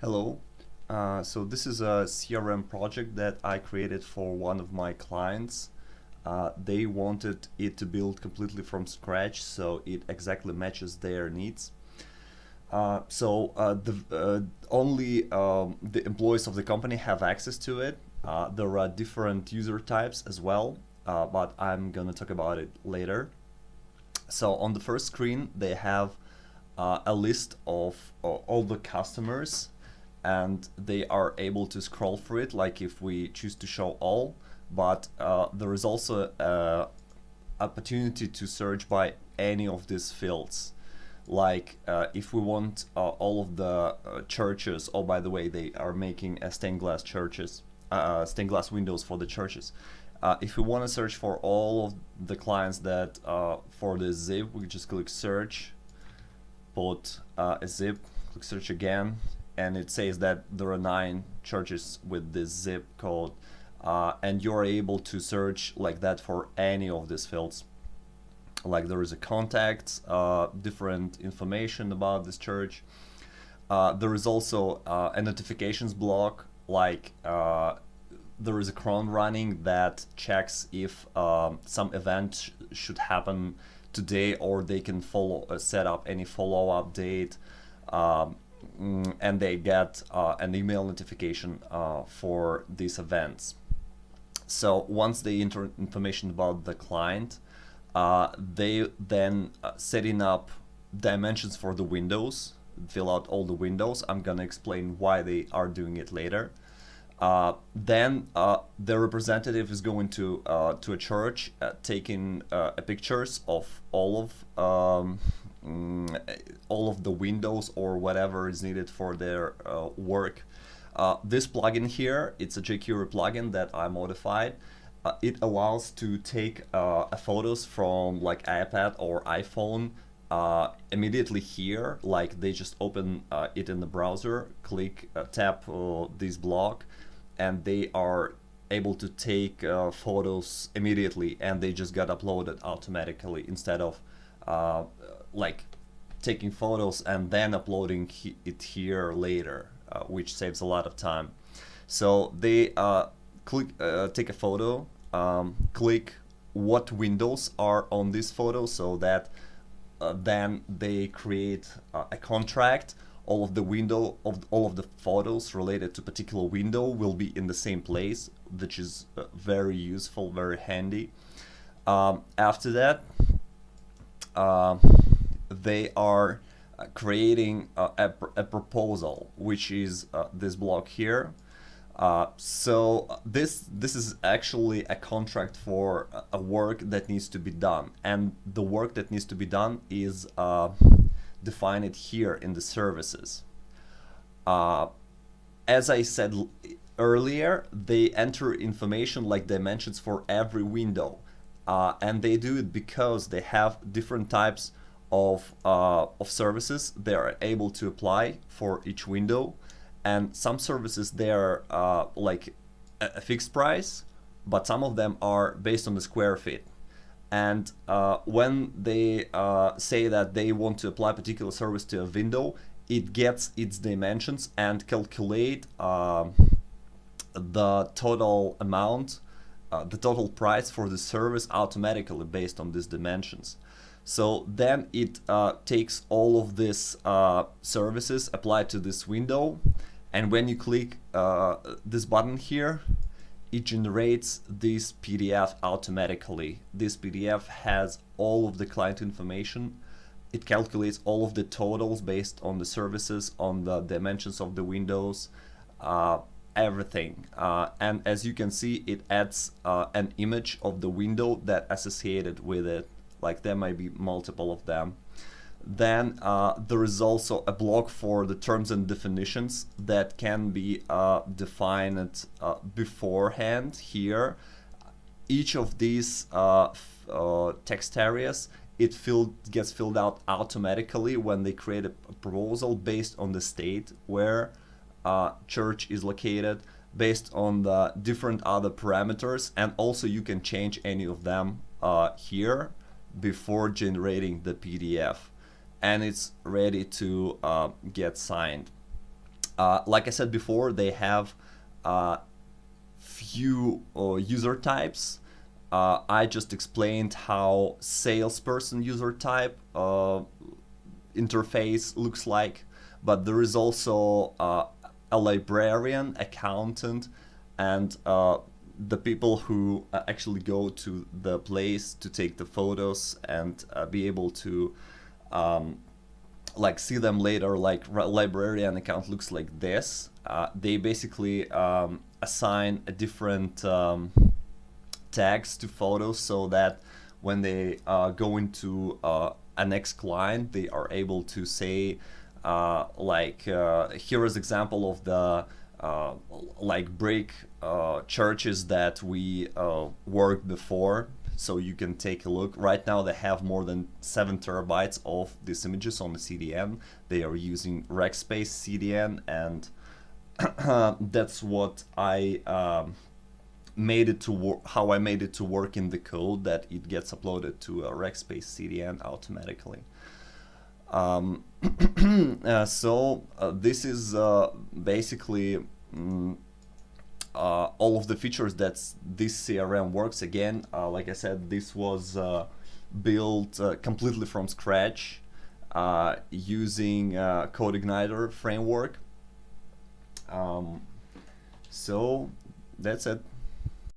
Hello. So this is a CRM project that I created for one of my clients. They wanted it to build completely from scratch, so it exactly matches their needs. The only the employees of the company have access to it. There are different user types as well, but I'm gonna talk about it later. So on the first screen, they have a list of all the customers, and they are able to scroll through it like if we choose to show all, but there is also opportunity to search by any of these fields. Like if we want all of the churches, oh, by the way, they are making stained glass churches, stained glass windows for the churches. If we want to search for all of the clients that for the zip, we just click search, put a zip, click search again, and it says that there are 9 churches with this zip code, and you're able to search like that for any of these fields. Like there is a contact, different information about this church. There is also a notifications block, like there is a cron running that checks if some event should happen today, or they can follow set up any follow-up date, and they get an email notification for these events. So once they enter information about the client, they then setting up dimensions for the windows, fill out all the windows. I'm gonna explain why they are doing it later. Then the representative is going to a church, taking pictures of all of the windows or whatever is needed for their work. This plugin here, it's a jQuery plugin that I modified. It allows to take photos from like iPad or iPhone immediately here. Like they just open it in the browser, click, tap this block, and they are able to take photos immediately, and they just got uploaded automatically instead of like taking photos and then uploading it here later, which saves a lot of time. So they take a photo, click what windows are on this photo, so that then they create a contract. All of the all of the photos related to particular window will be in the same place, which is very useful, very handy. After that, they are creating a proposal, which is this block here. So this is actually a contract for a work that needs to be done, and the work that needs to be done is defined here in the services. As I said earlier, they enter information like dimensions for every window, and they do it because they have different types of services they are able to apply for each window. And some services, they are like a fixed price, but some of them are based on the square feet. And when they say that they want to apply a particular service to a window, it gets its dimensions and calculate the total amount, the total price for the service automatically based on these dimensions. So then it takes all of these services applied to this window, and when you click this button here, it generates this PDF automatically. This PDF has all of the client information. It calculates all of the totals based on the services, on the dimensions of the windows, everything. And as you can see, it adds an image of the window that associated with it. Like there might be multiple of them. Then there is also a block for the terms and definitions that can be defined beforehand here. Each of these text areas, gets filled out automatically when they create a proposal based on the state where church is located, based on the different other parameters, and also you can change any of them here before generating the PDF, and it's ready to get signed. Like I said before, they have few user types. I just explained how salesperson user type interface looks like, but there is also a librarian, accountant, and the people who actually go to the place to take the photos and be able to like see them later. Like librarian account looks like this. They basically assign a different tags to photos so that when they go into a next client, they are able to say here is example of the like brick churches that we worked before, so you can take a look. Right now they have more than 7 terabytes of these images on the CDN. They are using Rackspace CDN, and that's what I made it to work, how I made it to work in the code, that it gets uploaded to a Rackspace CDN automatically. This is basically all of the features that this CRM works. Again, like I said, this was built completely from scratch using CodeIgniter framework. So that's it.